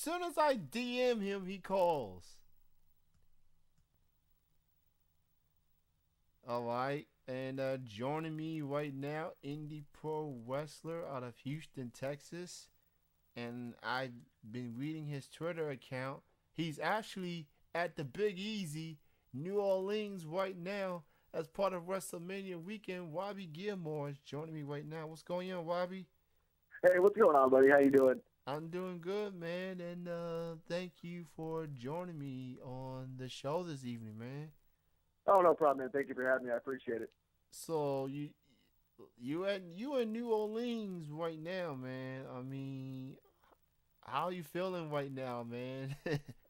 soon as I DM him, he calls. All right. And joining me right now, indie pro wrestler out of Houston, Texas. And I've been reading his Twitter account. He's actually at the Big Easy, New Orleans, right now as part of WrestleMania weekend. Robbie Gilmore is joining me right now. What's going on, Robbie? Hey, what's going on, buddy? How you doing? I'm doing good, man, and thank you for joining me on the show this evening, man. Oh, no problem, man. Thank you for having me. I appreciate it. So you in New Orleans right now, man. I mean, how you feeling right now, man?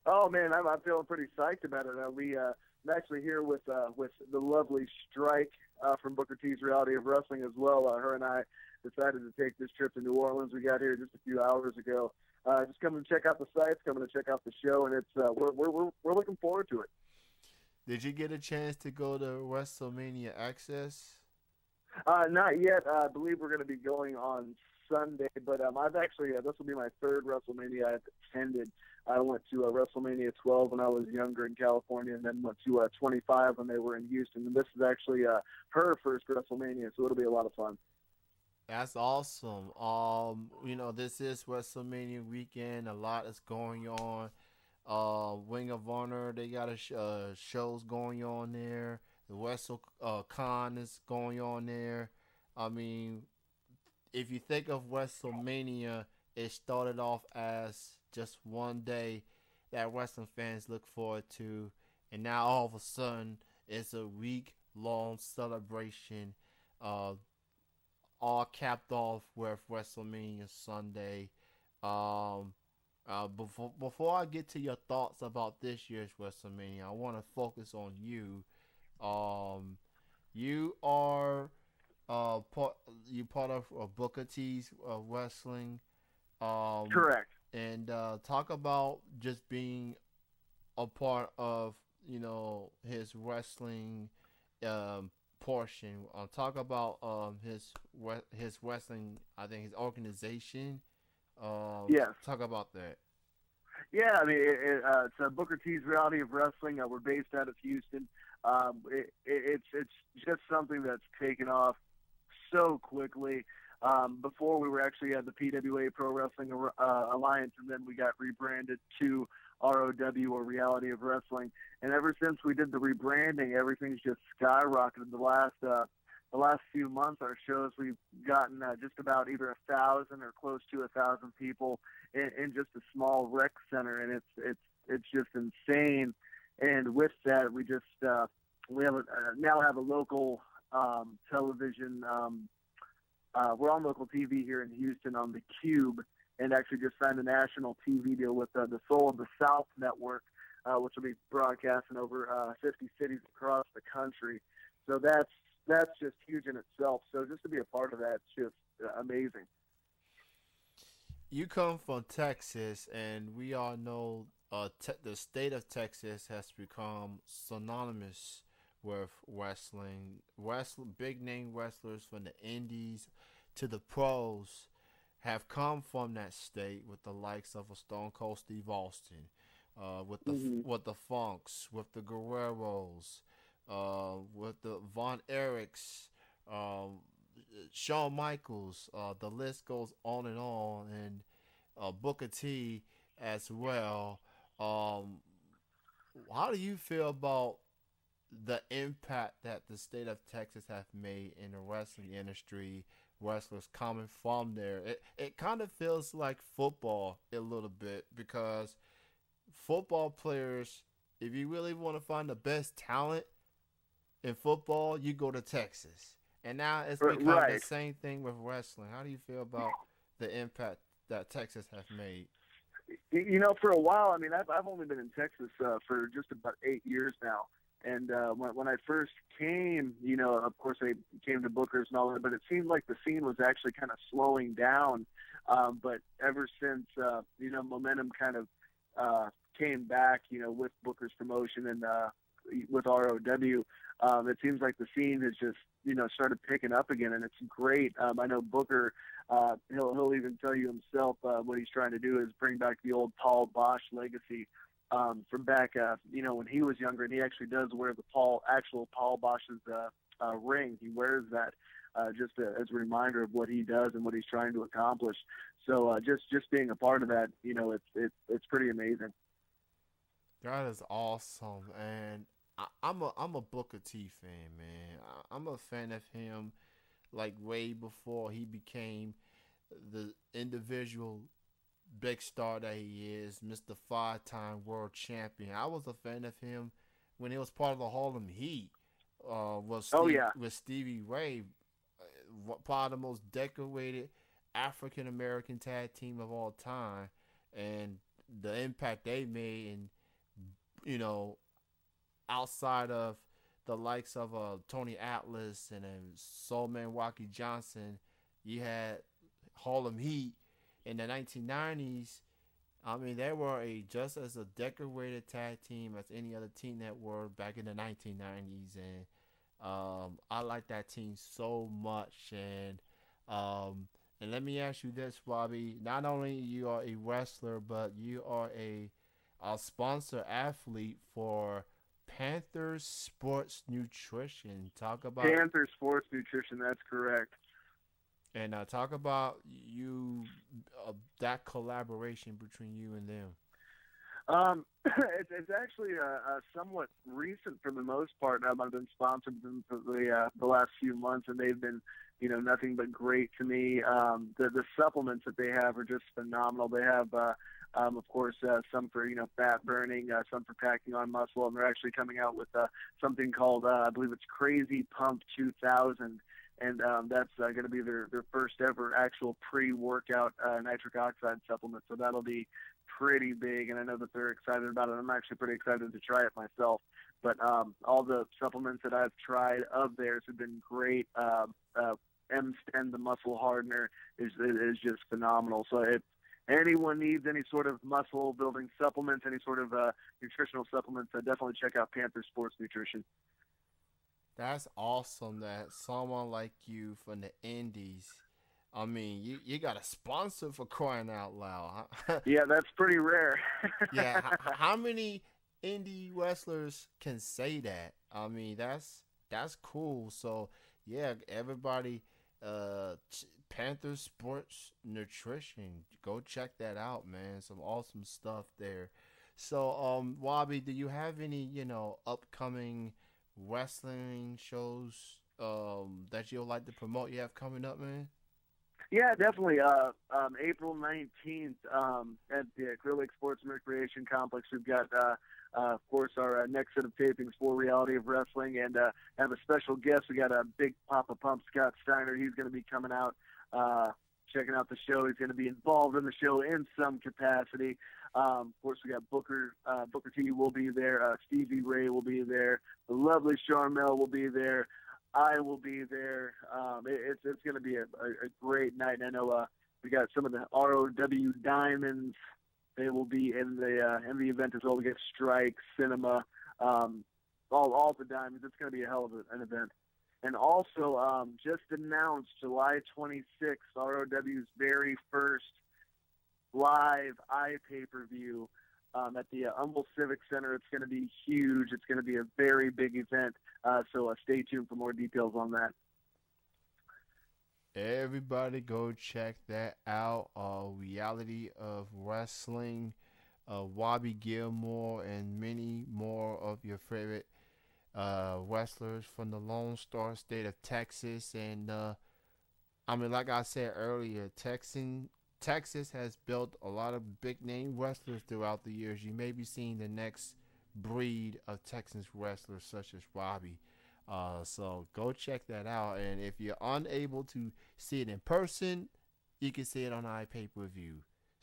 Oh man, I'm feeling pretty psyched about it. I'm actually here with the lovely Strike from Booker T's Reality of Wrestling as well. Her and I decided to take this trip to New Orleans. We got here just a few hours ago. Just coming to check out the sites, coming to check out the show, and it's we're looking forward to it. Did you get a chance to go to WrestleMania Access? Not yet. I believe we're going to be going on Sunday, but I've actually this will be my third WrestleMania I've attended. I went to WrestleMania 12 when I was younger in California, and then went to 25 when they were in Houston. And this is actually her first WrestleMania, so it'll be a lot of fun. That's awesome. This is WrestleMania weekend. A lot is going on. Ring of Honor, they got shows going on there. The Wrestle Con is going on there. I mean, if you think of WrestleMania, it started off as just one day that wrestling fans look forward to, and now all of a sudden it's a week long celebration, uh, all capped off with WrestleMania Sunday. Um, before I get to your thoughts about this year's WrestleMania, I want to focus on you. Um, you are part you part of Booker T's wrestling. Um, Correct. and talk about just being a part of his wrestling um, portion. Talk about his wrestling. I think his organization. Yes. Talk about that. Yeah, I mean, it's Booker T's Reality of Wrestling. We're based out of Houston. It's just something that's taken off so quickly. Before we were actually at the PWA Pro Wrestling Alliance, and then we got rebranded to ROW, or Reality of Wrestling. And ever since we did the rebranding, everything's just skyrocketed. The last few months, our shows we've gotten just about either 1,000 or close to 1,000 people in just a small rec center, and it's just insane. And with that, we now have a local television. We're on local TV here in Houston on the Cube, and actually just signed a national TV deal with the Soul of the South Network, which will be broadcasting over 50 cities across the country. So that's just huge in itself. So just to be a part of that, it's just amazing. You come from Texas, and we all know the state of Texas has become synonymous with wrestling. Big name wrestlers from the indies to the pros have come from that state, with the likes of a Stone Cold Steve Austin, Hmm. with the Funks, with the Guerreros, with the Von Erichs, Shawn Michaels. The list goes on and on, and Booker T as well. Um, how do you feel about the impact that the state of Texas have made in the wrestling industry? Wrestlers coming from there, it kind of feels like football a little bit, because football players, if you really want to find the best talent in football, you go to Texas. And now it's become the Right. same thing with wrestling. How do you feel about the impact that Texas has made? For a while, I mean, I've only been in Texas for just about 8 years now. And when I first came, of course, I came to Booker's and all that, but it seemed like the scene was actually kind of slowing down. But ever since, momentum kind of came back, with Booker's promotion, and with ROW. It seems like the scene has just started picking up again, and it's great. I know Booker. He'll even tell you himself what he's trying to do is bring back the old Paul Bosch legacy from back, when he was younger, and he actually does wear the actual Paul Bosch's ring. He wears that just as a reminder of what he does and what he's trying to accomplish. So just being a part of that, it's pretty amazing. That is awesome, and I'm a Booker T fan, man. I'm a fan of him, like way before he became the individual big star that he is, Mr. Five-time world champion. I was a fan of him when he was part of the Harlem Heat. Oh yeah, With Stevie Ray, part of the most decorated African American tag team of all time, and the impact they made, and outside of the likes of Tony Atlas and Soulman Wacky Johnson, you had Harlem Heat in the 1990s. I mean, they were just as a decorated tag team as any other team that were back in the 1990s, and I like that team so much. And let me ask you this, Bobby: not only you are a wrestler, but you are a sponsor athlete for Panthers Sports Nutrition. Talk about Panther Sports Nutrition. That's correct. and talk about that collaboration between you and them. It's actually somewhat recent for the most part. I've been sponsored them for the last few months, and they've been, nothing but great to me. The supplements that they have are just phenomenal. They have, of course, some for fat burning, some for packing on muscle, and they're actually coming out with something called I believe it's Crazy Pump 2000. And that's going to be their first ever actual pre-workout nitric oxide supplement. So that'll be pretty big, and I know that they're excited about it. I'm actually pretty excited to try it myself. But all the supplements that I've tried of theirs have been great. M-Stem, the muscle hardener, is just phenomenal. So if anyone needs any sort of muscle building supplements, any sort of nutritional supplements, definitely check out Panther Sports Nutrition. That's awesome that someone like you from the Indies. I mean, you got a sponsor, for crying out loud. Yeah, that's pretty rare. Yeah, how many indie wrestlers can say that? I mean, that's cool. So yeah, everybody, Panther Sports Nutrition, go check that out, man. Some awesome stuff there. So, Wabi, do you have any upcoming wrestling shows that you'd like to promote you have coming up, man? Yeah, definitely. April 19th at the Acrylic Sports and Recreation Complex, we've got, of course, our next set of tapings for Reality of Wrestling, and have a special guest. We got a Big Papa Pump, Scott Steiner. He's going to be coming out, checking out the show. He's going to be involved in the show in some capacity. Of course, we got Booker T will be there. Stevie Ray will be there. The lovely Charmel will be there. I will be there. It's going to be a great night. And I know we got some of the ROW Diamonds. They will be in the event as well. We get Strike, Cinema, all the Diamonds. It's going to be a hell of an event. And also, just announced July 26th, ROW's very first live pay-per-view at the Humble Civic Center. It's going to be huge. It's going to be a very big event. So stay tuned for more details on that. Everybody go check that out. Reality of Wrestling, Robbie Gilmore, and many more of your favorite wrestlers from the Lone Star State of Texas. And I mean, like I said earlier, Texas has built a lot of big name wrestlers throughout the years. You may be seeing the next breed of Texas wrestlers such as Robbie. So go check that out. And if you're unable to see it in person, you can see it on iPay-per-view.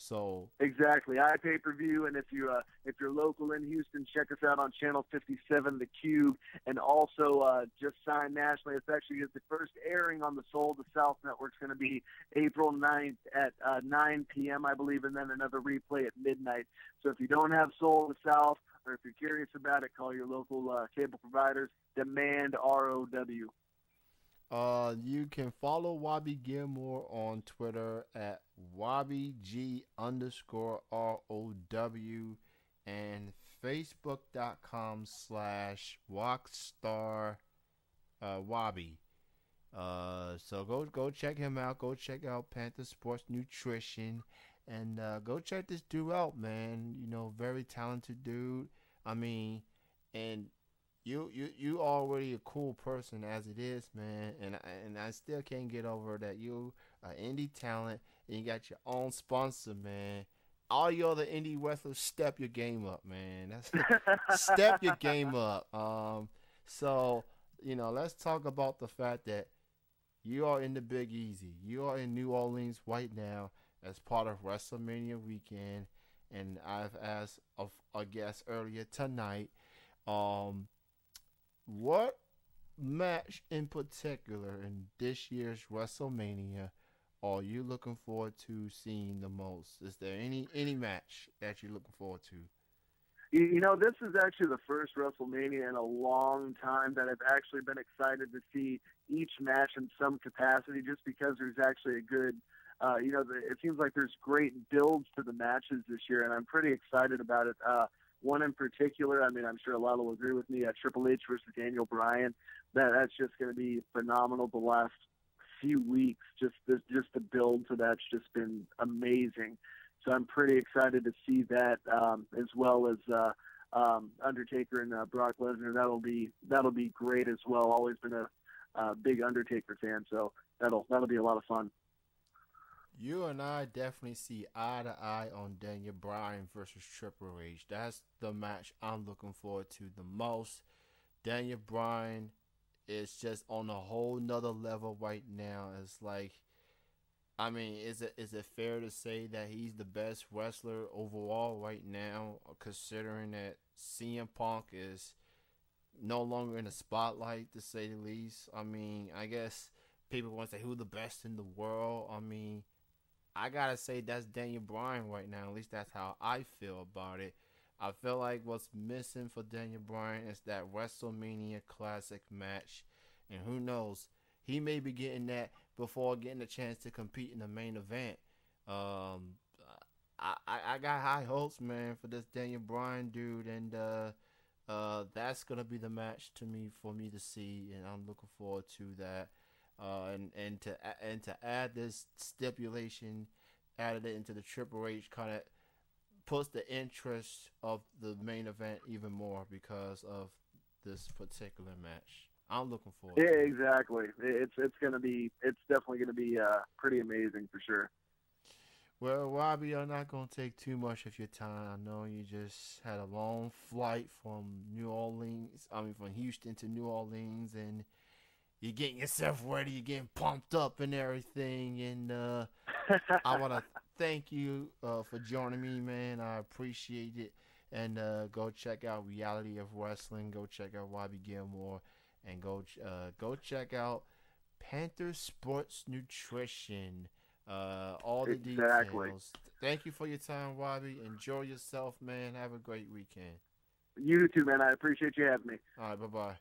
So Exactly, iPay-per-view, and if you're local in Houston, check us out on Channel 57, The Cube, and also just signed nationally. It's actually the first airing on the Soul of the South Network. It's going to be April 9th at 9 p.m., I believe, and then another replay at midnight. So if you don't have Soul of the South, or if you're curious about it, call your local cable providers. Demand ROW. You can follow Robbie Gilmore on Twitter at WobbyG_ROW and Facebook.com/Rockstar Wobby. So go check him out. Go check out Panther Sports Nutrition, and go check this dude out, man. You know, very talented dude. I mean, and you already a cool person as it is, man. And I still can't get over that you are indie talent and you got your own sponsor, man. All your other indie wrestlers, step your game up, man. That's step your game up. So let's talk about the fact that you are in the Big Easy. You are in New Orleans right now as part of WrestleMania weekend, and I've asked of a guest earlier tonight, what match in particular in this year's WrestleMania are you looking forward to seeing the most? Is there any match that you're looking forward to? This is actually the first WrestleMania in a long time that I've actually been excited to see each match in some capacity, just because there's actually a good, it seems like there's great builds to the matches this year, and I'm pretty excited about it. One in particular, I mean, I'm sure a lot will agree with me, Triple H versus Daniel Bryan. That's just going to be phenomenal the last few weeks. Just the build to that's just been amazing. So I'm pretty excited to see that, as well as Undertaker and Brock Lesnar. That'll be great as well. Always been a big Undertaker fan, so that'll be a lot of fun. You and I definitely see eye to eye on Daniel Bryan versus Triple H. That's the match I'm looking forward to the most. Daniel Bryan is just on a whole nother level right now. It's like, I mean, is it fair to say that he's the best wrestler overall right now, considering that CM Punk is no longer in the spotlight, to say the least? I mean, I guess people want to say who the best in the world. I mean, I gotta say that's Daniel Bryan right now. At least that's how I feel about it. I feel like what's missing for Daniel Bryan is that WrestleMania Classic match, and who knows, he may be getting that before getting a chance to compete in the main event. I got high hopes, man, for this Daniel Bryan dude, and that's gonna be the match for me to see, and I'm looking forward to that. And to add this stipulation, added it into the Triple H, kind of puts the interest of the main event even more because of this particular match. I'm looking forward Yeah, to it. exactly. It's definitely gonna be pretty amazing for sure. Well, Robbie, I'm not going to take too much of your time. I know you just had a long flight from from Houston to New Orleans, and you're getting yourself ready, you're getting pumped up and everything. And I want to thank you for joining me, man. I appreciate it. And go check out Reality of Wrestling. Go check out Robbie Gilmore, and go check out Panther Sports Nutrition. All the Exactly. details. Thank you for your time, Robbie. Enjoy yourself, man. Have a great weekend. You too, man. I appreciate you having me. All right, bye bye.